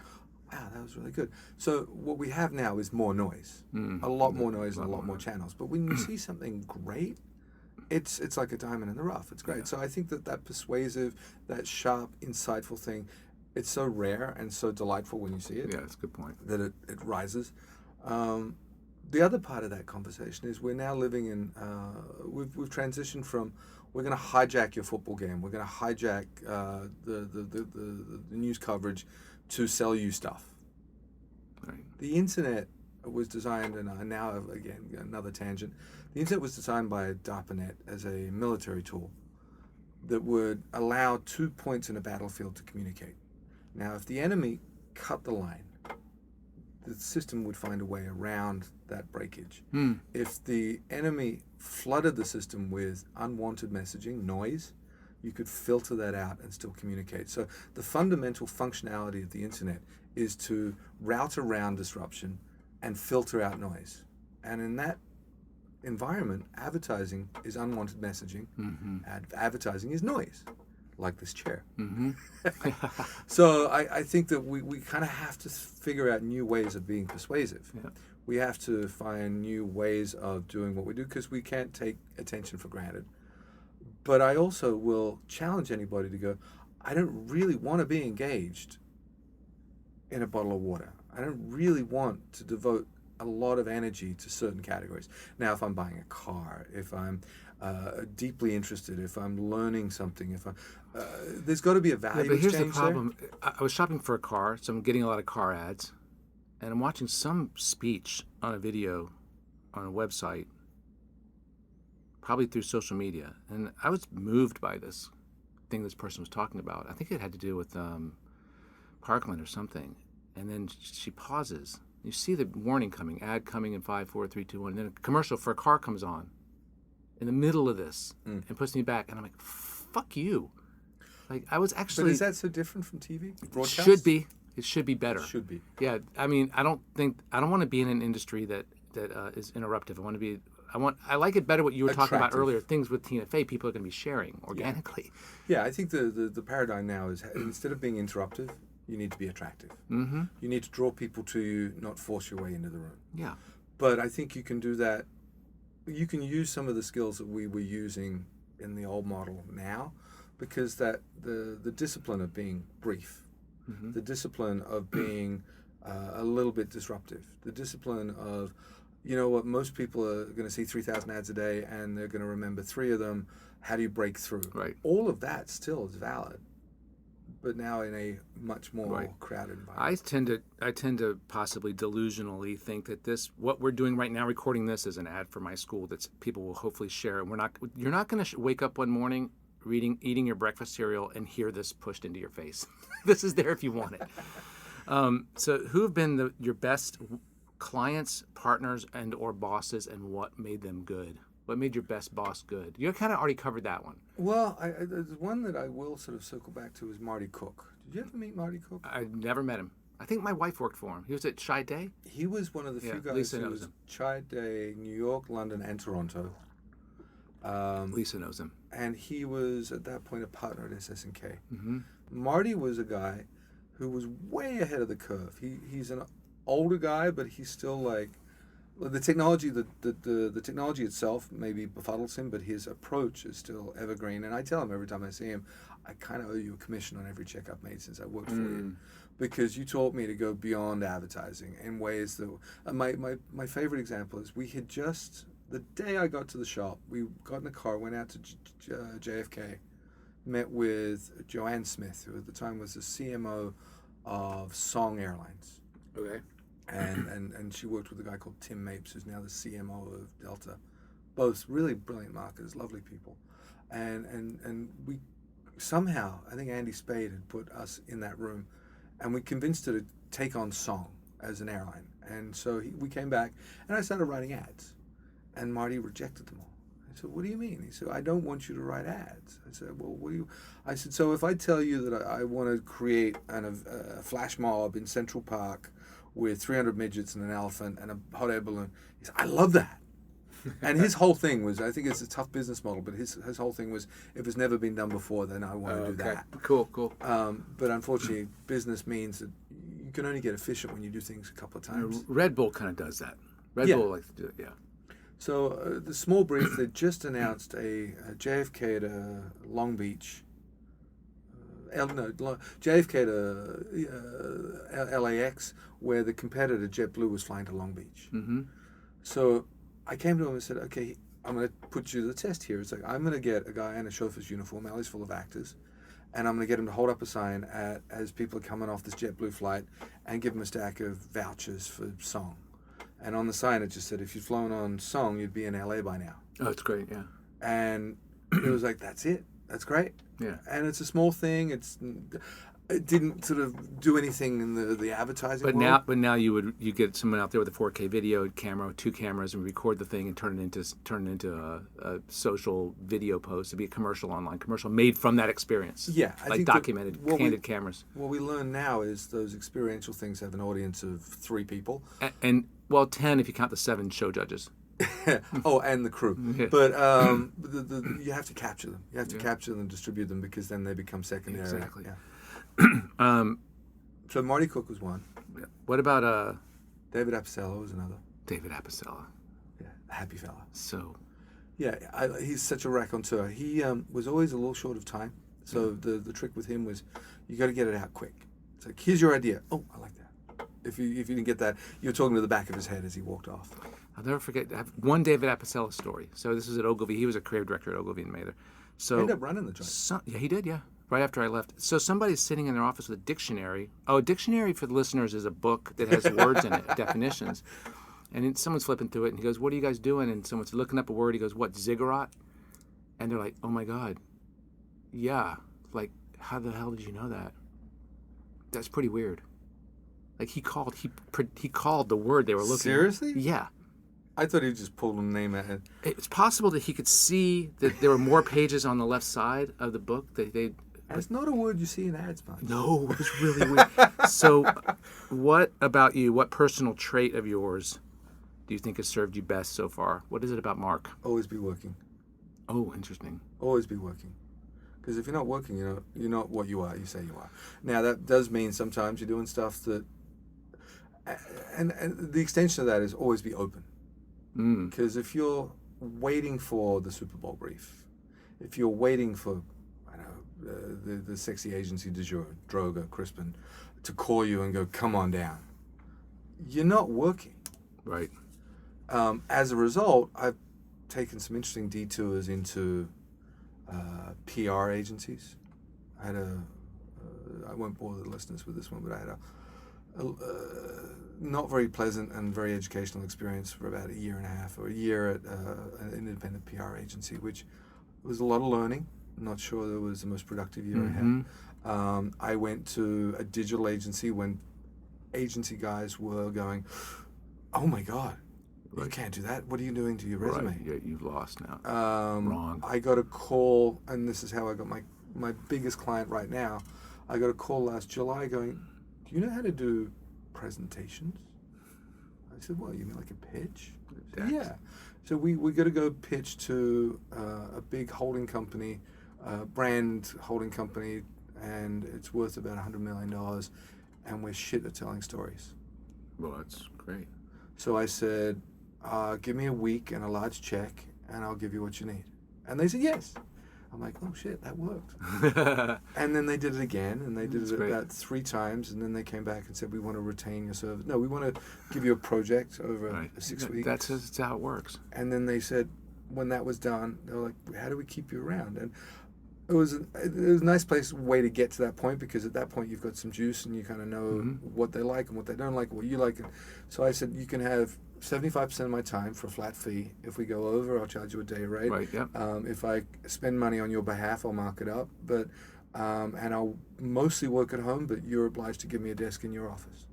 wow, that was really good. So what we have now is more noise, a lot more noise and a lot more channels. But when you see something great, it's like a diamond in the rough. It's great. So I think that persuasive, that sharp, insightful thing, it's so rare and so delightful when you see it. Yeah, that's a good point. That it rises. The other part of that conversation is we're now living in, we've transitioned from, we're going to hijack your football game. We're going to hijack the news coverage to sell you stuff. Right. The internet was designed, and now again, another tangent, the internet was designed by DARPANET as a military tool that would allow 2 points in a battlefield to communicate. Now, if the enemy cut the line, the system would find a way around that breakage. If the enemy flooded the system with unwanted messaging, noise, you could filter that out and still communicate. So the fundamental functionality of the internet is to route around disruption and filter out noise. And in that environment, advertising is unwanted messaging. Advertising is noise, like this chair. So I think that we kind of have to figure out new ways of being persuasive. We have to find new ways of doing what we do, because we can't take attention for granted. But I also will challenge anybody to go, I don't really want to be engaged in a bottle of water. I don't really want to devote a lot of energy to certain categories. Now, if I'm buying a car, if I'm deeply interested, if I'm learning something, if there's got to be a value exchange there. But here's the problem. I was shopping for a car, so I'm getting a lot of car ads, and I'm watching some speech on a video on a website, probably through social media, and I was moved by this thing this person was talking about. I think it had to do with Parkland or something, and then she pauses. You see the warning coming, ad coming in 5, 4, 3, 2, 1, and then a commercial for a car comes on in the middle of this and puts me back, and I'm like, fuck you. Like, I was actually... But is that so different from TV? Broadcast? Should be. It should be better. It should be. Yeah, I mean, I don't want to be in an industry that is interruptive. I like it better what you were talking about earlier, things with Tina Fey, people are going to be sharing organically. Yeah, I think the paradigm now is, instead of being interruptive, you need to be attractive. You need to draw people to you, not force your way into the room. Yeah. But I think you can do that. You can use some of the skills that we were using in the old model now, because that the discipline of being brief, the discipline of being a little bit disruptive, the discipline of, you know what, most people are going to see 3,000 ads a day and they're going to remember 3 of them. How do you break through? Right. All of that still is valid, but now in a much more crowded environment. I tend to possibly delusionally think that what we're doing right now, recording this, is an ad for my school that people will hopefully share. And you're not going to wake up one morning eating your breakfast cereal and hear this pushed into your face. This is there if you want it. So who have been your best clients, partners, and or bosses, and what made them good? What made your best boss good? You kind of already covered that one. Well, there's one that I will sort of circle back to is Marty Cook. Did you ever meet Marty Cook? I never met him. I think my wife worked for him. He was at Chi Day. He was one of the few guys Lisa who knows was him. Chi Day, New York, London, and Toronto. Lisa knows him. And he was, at that point, a partner at SS&K. Mm-hmm. Marty was a guy who was way ahead of the curve. He's an older guy, but he's still like, the technology, the technology itself maybe befuddles him, but his approach is still evergreen. And I tell him every time I see him, I kind of owe you a commission on every check I've made since I worked for you, because you taught me to go beyond advertising in ways that. My favorite example is we had just, the day I got to the shop, we got in a car, went out to JFK, met with Joanne Smith, who at the time was the CMO of Song Airlines. Okay. And she worked with a guy called Tim Mapes, who's now the CMO of Delta. Both really brilliant marketers, lovely people. And we somehow, I think Andy Spade had put us in that room, and we convinced her to take on Song as an airline. And so we came back, and I started writing ads. And Marty rejected them all. I said, what do you mean? He said, I don't want you to write ads. I said, well, what do you... I said, so if I tell you that I want to create a flash mob in Central Park with 300 midgets and an elephant and a hot air balloon, he said, I love that. And his whole thing was, I think it's a tough business model, but his whole thing was, if it's never been done before, then I want to do that. Cool. But unfortunately, business means that you can only get efficient when you do things a couple of times. Red Bull kind of does that. Red Bull likes to do it, yeah. So the small brief, they just announced a JFK to Long Beach, JFK to LAX, where the competitor JetBlue was flying to Long Beach. Mm-hmm. So I came to him and said, okay, I'm going to put you to the test here. It's like, I'm going to get a guy in a chauffeur's uniform, alley's full of actors, and I'm going to get him to hold up a sign as people are coming off this JetBlue flight and give him a stack of vouchers for Song. And on the sign it just said, if you'd flown on Song, you'd be in LA by now. Oh, it's great, yeah. And it was like, that's it. That's great. Yeah. And it's a small thing. It didn't sort of do anything in the advertising world. But now you get someone out there with a 4K video camera, 2 cameras, and record the thing and turn it into a social video post to be a online commercial made from that experience. Yeah, I think documented, candid cameras. What we learn now is those experiential things have an audience of 3 people, and 10 if you count the 7 show judges. Oh, and the crew. Yeah. But you have to capture them. You have to capture them and distribute them, because then they become secondary. Exactly. Yeah. So Marty Cook was one. What about David Apicella was another. David Apicella. Yeah, a happy fella. So. Yeah, he's such a raconteur. He was always a little short of time. So the trick with him was, you got to get it out quick. It's like, here's your idea. Oh, I like that. If you didn't get that, you're talking to the back of his head as he walked off. I'll never forget. I have one David Apicella story. So this is at Ogilvy. He was a creative director at Ogilvy and Mather. So he ended up running the joint. Yeah, he did. Yeah, right after I left. So somebody's sitting in their office with a dictionary. Oh, a dictionary for the listeners is a book that has words in it, definitions. And someone's flipping through it, and he goes, "What are you guys doing?" And someone's looking up a word. He goes, "What, ziggurat?" And they're like, "Oh my God, yeah. Like, how the hell did you know that? That's pretty weird." Like he called the word they were looking. Seriously? at. Yeah. I thought he just pulled a name out. It's possible that he could see that there were more pages on the left side of the book that they. It's not a word you see in ads much. No, it was really weird. So, what about you? What personal trait of yours do you think has served you best so far? What is it about Marc? Always be working. Oh, interesting. Always be working. Because if you're not working, you're not what you are. You say you are. Now that does mean sometimes you're doing stuff that, and the extension of that is always be open. Because if you're waiting for the Super Bowl brief, if you're waiting for, I don't know, the sexy agency du jour, Droga, Crispin, to call you and go, come on down, you're not working. Right. As a result, I've taken some interesting detours into PR agencies. I had I won't bore the listeners with this one, but I had a not very pleasant and very educational experience for about a year and a half or a year at an independent PR agency, which was a lot of learning. I'm not sure that was the most productive year I had. I went to a digital agency when agency guys were going, oh my God, you can't do that. What are you doing to your resume? Right. Yeah, you've lost now. Wrong. I got a call, and this is how I got my biggest client right now. I got a call last July going, do you know how to do presentations? I said, well, you mean like a pitch? Said, yeah. So we got to go pitch to a big holding company, brand holding company, and it's worth about $100 million, and we're shit at telling stories. Well, that's great. So I said, give me a week and a large check, and I'll give you what you need. And they said yes. I'm like, oh shit, that worked. And then they did it again, and they did it about 3 times, and then they came back and said, we want to retain your service. No, we want to give you a project over 6 weeks. That's how it works. And then they said, when that was done, they were like, how do we keep you around? And it was a nice way to get to that point, because at that point you've got some juice and you kind of know what they like and what they don't like, what you like. And so I said, you can have 75% of my time for a flat fee. If we go over, I'll charge you a day rate. Right. Yep. If I spend money on your behalf, I'll mark it up. But and I'll mostly work at home, but you're obliged to give me a desk in your office.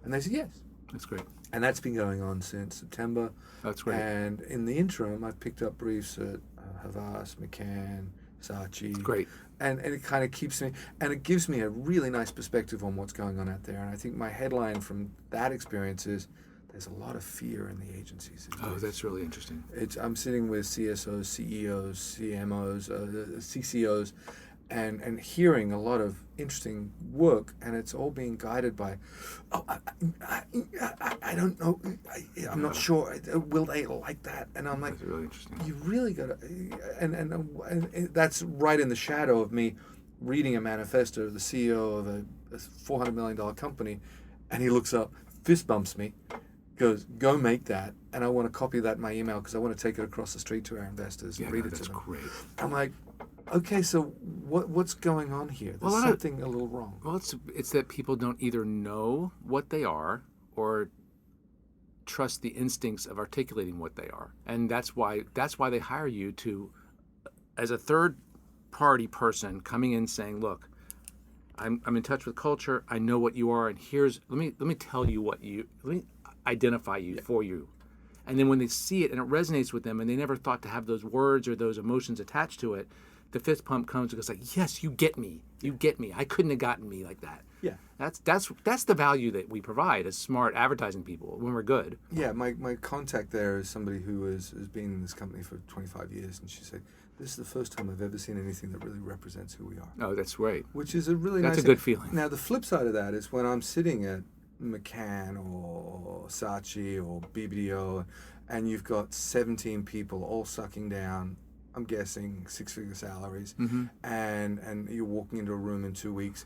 And they said yes. That's great. And that's been going on since September. That's great. And in the interim, I've picked up briefs at Havas, McCann, Saatchi. Great. And it kind of keeps me, and it gives me a really nice perspective on what's going on out there. And I think my headline from that experience is, there's a lot of fear in the agencies. Oh, that's really interesting. I'm sitting with CSOs, CEOs, CMOs, CCOs, and hearing a lot of interesting work, and it's all being guided by, I don't know, I'm not sure, will they like that? And I'm like, that's really interesting. You really got to, and that's right in the shadow of me reading a manifesto of the CEO of a $400 million company, and he looks up, fist bumps me, goes, go make that, and I want to copy that in my email because I want to take it across the street to our investors and read it to them. That's great. I'm like, okay, so what's going on here? There's something a little wrong. Well, it's that people don't either know what they are or trust the instincts of articulating what they are, and that's why they hire you to, as a third party person coming in saying, look, I'm in touch with culture. I know what you are, and let me tell you let me identify you for you. And then when they see it and it resonates with them and they never thought to have those words or those emotions attached to it, the fist pump comes and goes like, yes, you get me. I couldn't have gotten me like that. Yeah. That's the value that we provide as smart advertising people when we're good. Yeah, my contact there is somebody who has been in this company for 25 years, and she said, this is the first time I've ever seen anything that really represents who we are. Oh, that's great. Which is a really nice... That's a good feeling. Now, the flip side of that is when I'm sitting at McCann or Saatchi or BBDO, and you've got 17 people all sucking down, I'm guessing, 6-figure salaries, and you're walking into a room in 2 weeks.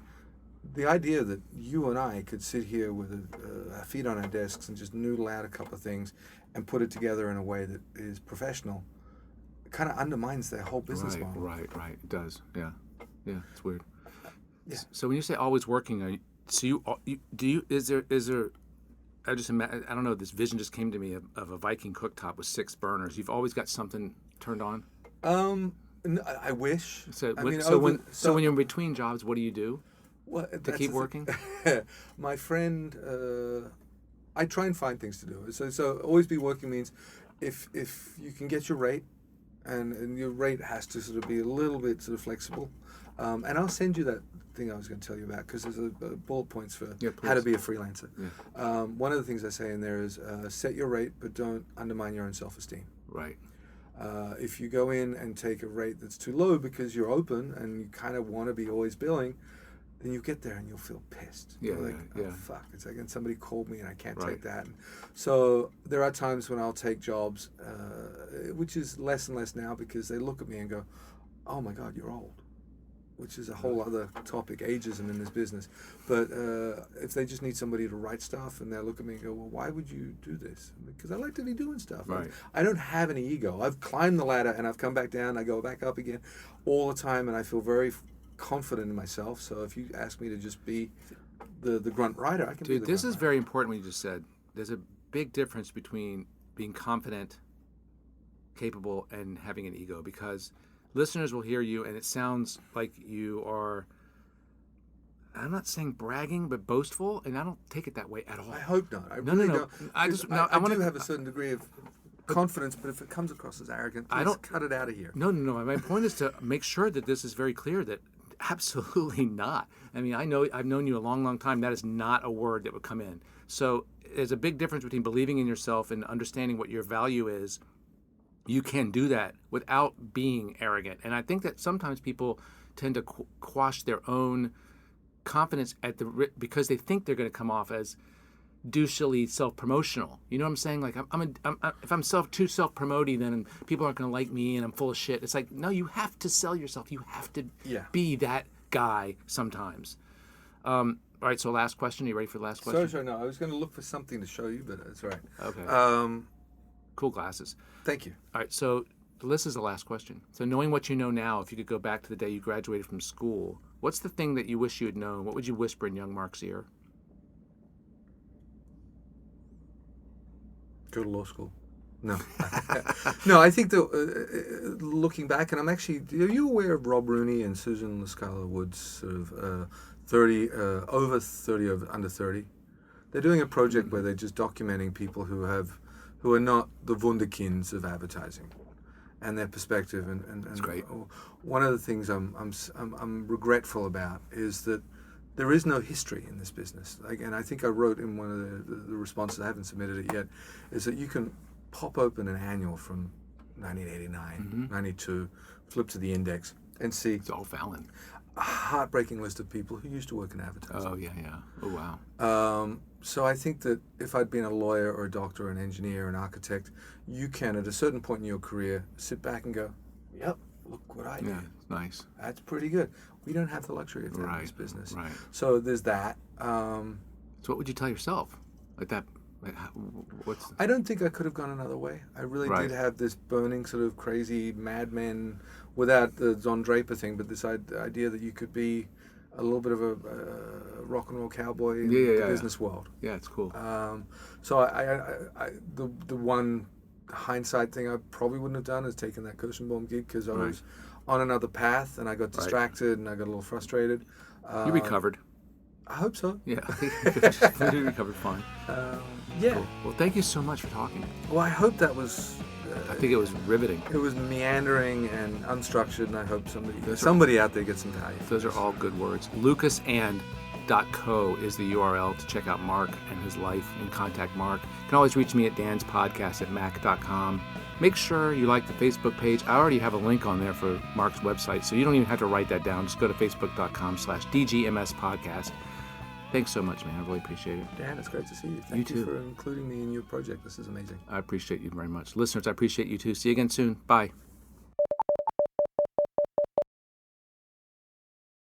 The idea that you and I could sit here with our feet on our desks and just noodle out a couple of things and put it together in a way that is professional kind of undermines their whole business model. Right. It does. Yeah, it's weird. Yeah. So when you say always working, is there? I don't know. This vision just came to me of a Viking cooktop with 6 burners. You've always got something turned on. I wish. So when you're in between jobs, what do you do? To keep working? My friend, I try and find things to do. So always be working means if you can get your rate, and your rate has to sort of be a little bit sort of flexible. And I'll send you that thing I was going to tell you about, because there's a bullet points for how to be a freelancer. Yeah. One of the things I say in there is set your rate, but don't undermine your own self-esteem. Right. If you go in and take a rate that's too low because you're open and you kind of want to be always billing, then you get there and you'll feel pissed. Yeah, you're like, oh, fuck, it's like, and somebody called me and I can't take that. And so there are times when I'll take jobs, which is less and less now, because they look at me and go, oh my God, you're old, which is a whole other topic, ageism in this business. But if they just need somebody to write stuff and they look at me and go, well, why would you do this? Because I like to be doing stuff. Right. I don't have any ego. I've climbed the ladder and I've come back down. I go back up again all the time, and I feel very confident in myself. So if you ask me to just be the grunt writer, I can be the grunt this is writer. very important what you just said. There's a big difference between being confident, capable, and having an ego, because listeners will hear you and it sounds like you are, I'm not saying bragging, but boastful, and I don't take it that way at all. I hope not. I No. don't. I do have a certain degree of confidence, but if it comes across as arrogant, please cut it out of here. No. My point is to make sure that this is very clear that absolutely not. I mean, I've known you a long, long time. That is not a word that would come in. So there's a big difference between believing in yourself and understanding what your value is. You can do that without being arrogant. And I think that sometimes people tend to quash their own confidence because they think they're going to come off as douchily self-promotional. You know what I'm saying? Like, if I'm too self-promoting, then people aren't going to like me and I'm full of shit. It's like, no, you have to sell yourself. You have to be that guy sometimes. All right, so last question. Are you ready for the last question? Sorry, no. I was going to look for something to show you, but that's all right. Okay. Cool glasses. Thank you. All right, so this is the last question. So knowing what you know now, if you could go back to the day you graduated from school, what's the thing that you wish you had known? What would you whisper in young Marc's ear? Go to law school. No. No, I think that looking back, and are you aware of Rob Rooney and Susan Lascala Wood's sort of over 30, under 30? They're doing a project where they're just documenting people who are not the wunderkinds of advertising, and their perspective. And that's great. One of the things I'm regretful about is that there is no history in this business. And I think I wrote in one of the responses, I haven't submitted it yet, is that you can pop open an annual from 1989, 92, flip to the index, and see it's all Fallon. A heartbreaking list of people who used to work in advertising. Oh, yeah. Oh, wow. So I think that if I'd been a lawyer or a doctor or an engineer or an architect, you can, at a certain point in your career, sit back and go, yep, look what I did. Yeah, it's nice. That's pretty good. We don't have the luxury of that in this business. Right. So there's that. So what would you tell yourself? Like that? I don't think I could have gone another way. I really did have this burning sort of crazy madman, without the Don Draper thing, but this idea that you could be a little bit of a rock and roll cowboy in the business world. Yeah, it's cool. So I the one hindsight thing I probably wouldn't have done is taken that Kirschenbaum gig, because I was on another path and I got distracted and I got a little frustrated. You recovered. I hope so. Yeah, you recovered fine. Yeah. Cool. Well, thank you so much for talking. Well, I hope that was... I think it was riveting. It was meandering and unstructured, and I hope somebody out there gets some value. Those are all good words. lucasand.co is the URL to check out Marc and his life and contact Marc. You can always reach me at danspodcast@mac.com. Make sure you like the Facebook page. I already have a link on there for Marc's website, so you don't even have to write that down. Just go to facebook.com/DGMS podcast. Thanks so much, man. I really appreciate it. Dan, it's great to see you. Thank you for including me in your project. This is amazing. I appreciate you very much. Listeners, I appreciate you too. See you again soon. Bye.